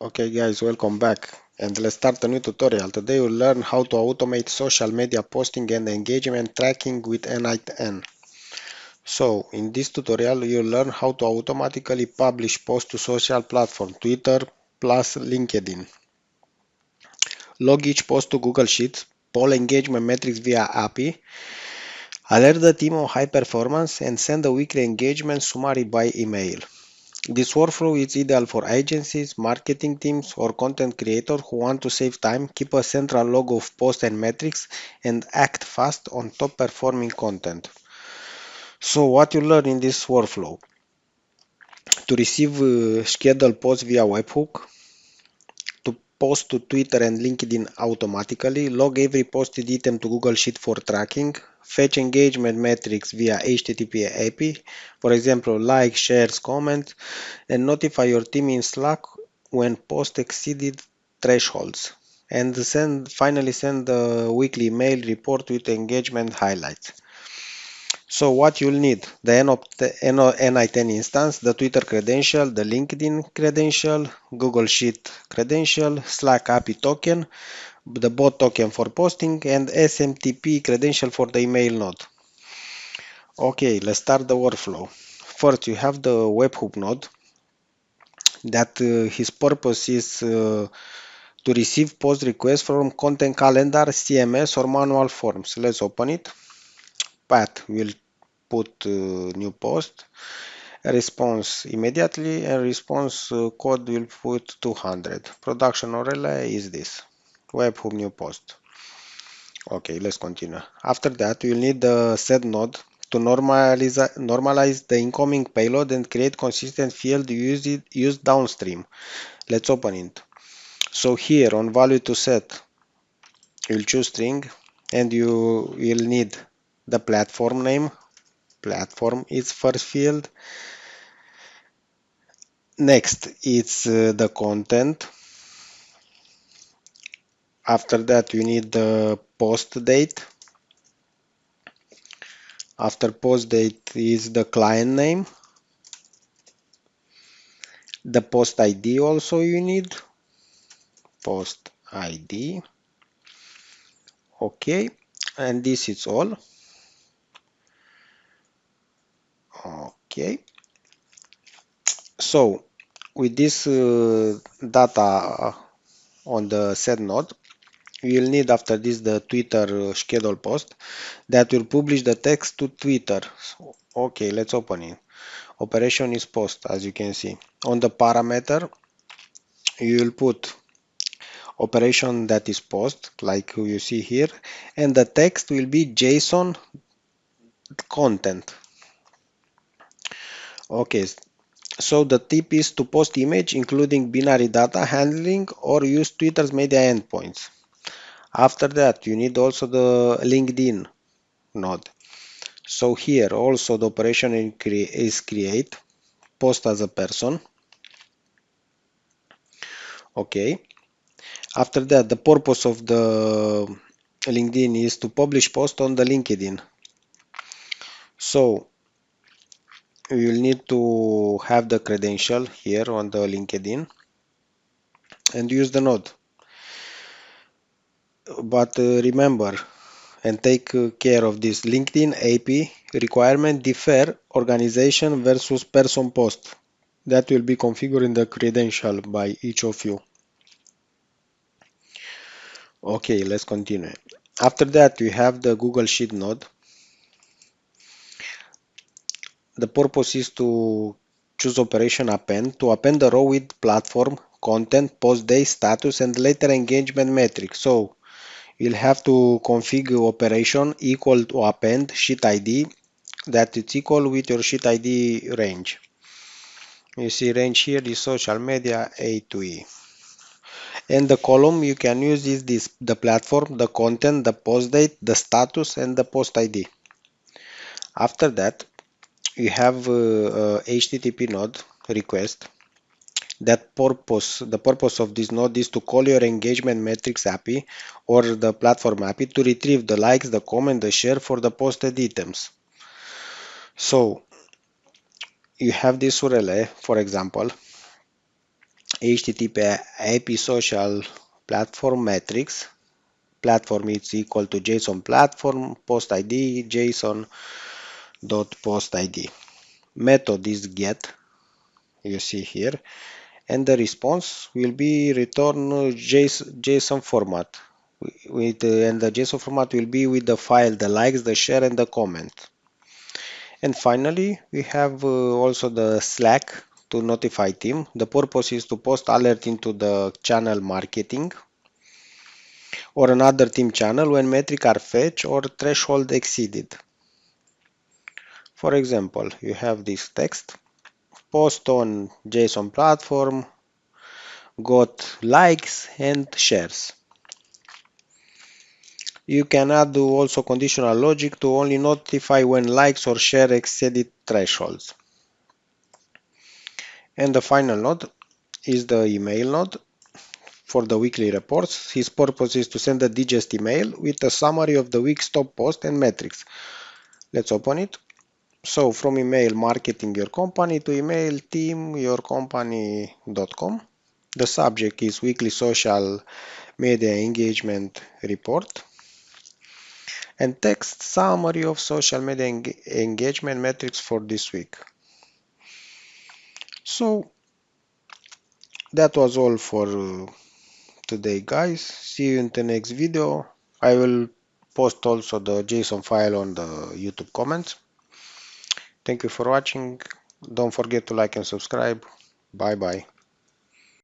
Okay guys, welcome back and let's start a new tutorial. Today we'll learn how to automate social media posting and engagement tracking with n8n. So in this tutorial you'll learn how to automatically publish posts to social platform Twitter plus LinkedIn. Log each post to Google Sheets, poll engagement metrics via API, alert the team of high performance and send a weekly engagement summary by email. This workflow is ideal for agencies, marketing teams, or content creators who want to save time, keep a central log of posts and metrics, and act fast on top performing content. So what you learn in this workflow? To receive scheduled posts via webhook, to post to Twitter and LinkedIn automatically, log every posted item to Google Sheet for tracking, fetch engagement metrics via HTTP API, for example, likes, shares, comments, and notify your team in Slack when post exceeded thresholds. And finally send the weekly mail report with engagement highlights. So what you'll need, the n8n instance, the Twitter credential, the LinkedIn credential, Google Sheet credential, Slack API token, the bot token for posting, and SMTP credential for the email node. Okay, let's start the workflow. First, you have the webhook node that his purpose is to receive post requests from content calendar, CMS, or manual forms. Let's open it. Path will put new post. Response immediately and response code will put 200. Production URL is this. Webhook new post. Okay, let's continue. After that, we'll need the set node to normalize the incoming payload and create consistent field used downstream. Let's open it. So here on value to set, you'll choose string and you will need the platform name. Platform is first field. Next, it's the content. After that, you need the post date. After post date is the client name. The post ID also you need. Post ID. Okay, and this is all. Okay, so with this data on the set node, you will need after this the Twitter schedule post that will publish the text to Twitter. So, okay, let's open it. Operation is post, as you can see. On the parameter, you will put operation that is post, like you see here, and the text will be JSON content. Okay, so the tip is to post image including binary data handling or use Twitter's media endpoints. After that, you need also the LinkedIn node. So here also the operation is create, post as a person. Okay. After that, the purpose of the LinkedIn is to publish post on the LinkedIn. So you will need to have the credential here on the LinkedIn and use the node. But remember and take care of this LinkedIn API requirement differ organization versus person post. That will be configured in the credential by each of you. Okay, let's continue. After that, you have the Google Sheet node. The purpose is to choose operation append to append the row with platform, content, post day, status, and later engagement metrics. So you'll have to configure operation equal to append sheet ID that it's equal with your sheet ID range. You see range here is social media A to E. And the column you can use is this, the platform, the content, the post date, the status, and the post ID. After that, you have HTTP node request. The purpose of this node is to call your engagement metrics API or the platform API to retrieve the likes, the comment, the share for the posted items. So you have this URL, for example, HTTP IP social platform metrics. Platform is equal to JSON platform post ID JSON dot post ID. Method is get, you see here, and the response will be return JSON format. And the JSON format will be with the file, the likes, the share, and the comment. And finally, we have also the Slack to notify team. The purpose is to post alert into the channel marketing or another team channel when metric are fetched or threshold exceeded. For example, you have this text, post on JSON platform, got likes and shares. You can add also conditional logic to only notify when likes or share exceeded thresholds. And the final node is the email node for the weekly reports. His purpose is to send a digest email with a summary of the week's top post and metrics. Let's open it. So from email marketing your company to email team yourcompany.com. The subject is weekly social media engagement report and text summary of social media engagement metrics for this week. So that was all for today, guys. See you in the next video. I will post also the JSON file on the YouTube comments. Thank you for watching. Don't forget to like and subscribe. Bye bye.